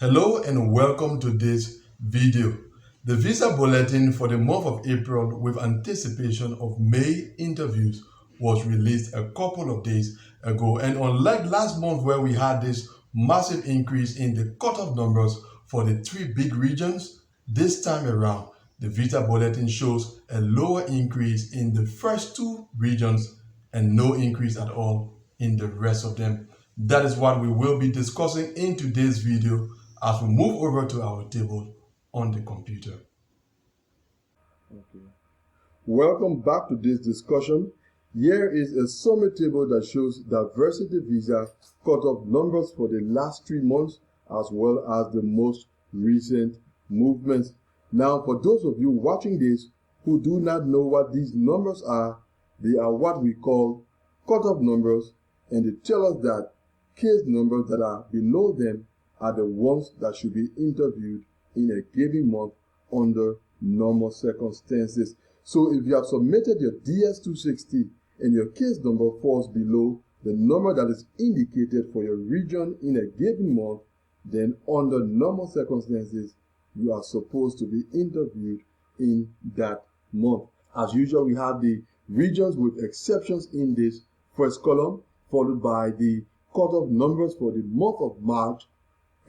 Hello and welcome to this video. The visa bulletin for the month of April with anticipation of May interviews was released a couple of days ago, and unlike last month where we had this massive increase in the cutoff numbers for the three big regions, this time around the visa bulletin shows a lower increase in the first two regions and no increase at all in the rest of them. That is what we will be discussing in today's video as we move over to our table on the computer. Okay. Welcome back to this discussion. Here is a summary table that shows diversity visa cutoff numbers for the last 3 months as well as the most recent movements. Now, for those of you watching this who do not know what these numbers are, they are what we call cutoff numbers, and they tell us that case numbers that are below them are the ones that should be interviewed in a given month under normal circumstances. So if you have submitted your DS-260 and your case number falls below the number that is indicated for your region in a given month, then under normal circumstances, you are supposed to be interviewed in that month. As usual, we have the regions with exceptions in this first column, followed by the cutoff numbers for the month of March,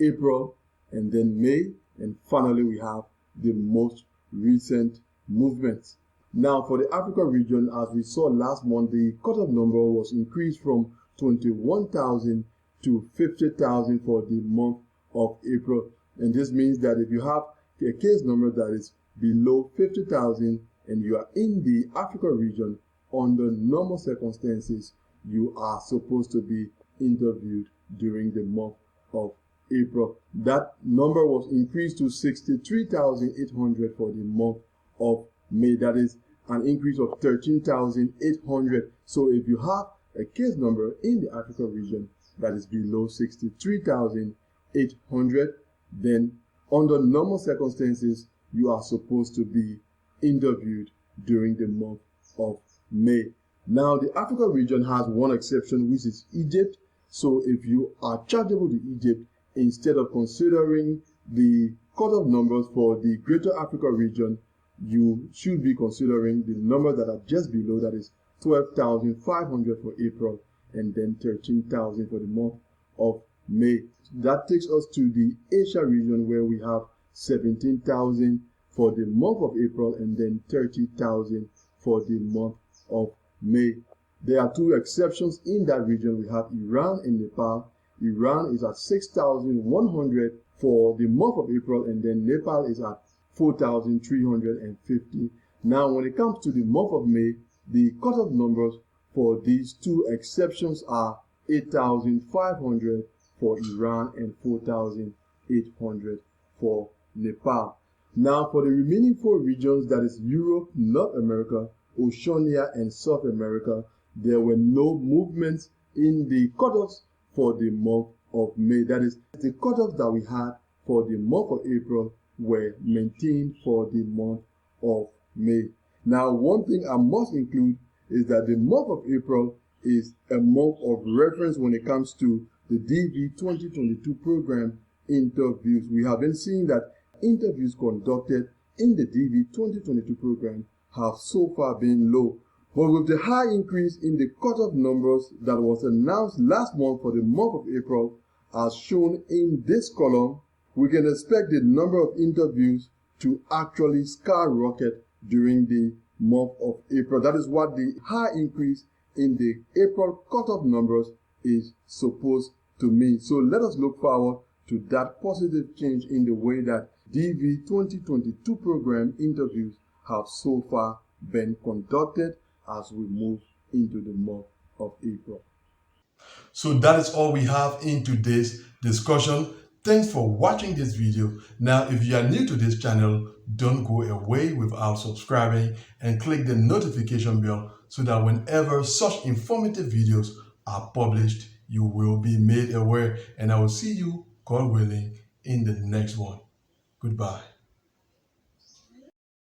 April, and then May, and finally we have the most recent movements. Now for the Africa region, as we saw last month, the cutoff number was increased from 21,000 to 50,000 for the month of April. And this means that if you have a case number that is below 50,000 and you are in the Africa region, under normal circumstances, you are supposed to be interviewed during the month of April. That number was increased to 63,800 for the month of May. That is an increase of 13,800. So if you have a case number in the Africa region that is below 63,800, then under normal circumstances, you are supposed to be interviewed during the month of May. Now, the Africa region has one exception, which is Egypt. So if you are chargeable to Egypt, instead of considering the cutoff numbers for the Greater Africa region, you should be considering the number that are just below, that is 12,500 for April and then 13,000 for the month of May. That takes us to the Asia region, where we have 17,000 for the month of April and then 30,000 for the month of May. There are two exceptions in that region. We have Iran and Nepal. Iran is at 6,100 for the month of April, and then Nepal is at 4,350. Now, when it comes to the month of May, the cutoff numbers for these two exceptions are 8,500 for Iran and 4,800 for Nepal. Now, for the remaining 4 regions, that is Europe, North America, Oceania, and South America, there were no movements in the cutoffs for the month of May. That is, the cutoffs that we had for the month of April were maintained for the month of May. Now, one thing I must include is that the month of April is a month of reference when it comes to the DV 2022 program interviews. We have been seeing that interviews conducted in the DV 2022 program have so far been low. But with the high increase in the cutoff numbers that was announced last month for the month of April, as shown in this column, we can expect the number of interviews to actually skyrocket during the month of April. That is what the high increase in the April cutoff numbers is supposed to mean. So let us look forward to that positive change in the way that DV 2022 program interviews have so far been conducted as we move into the month of April. So that is all we have in today's discussion. Thanks for watching this video. Now, if you are new to this channel, don't go away without subscribing and click the notification bell so that whenever such informative videos are published, you will be made aware. And I will see you, God willing, in the next one. Goodbye.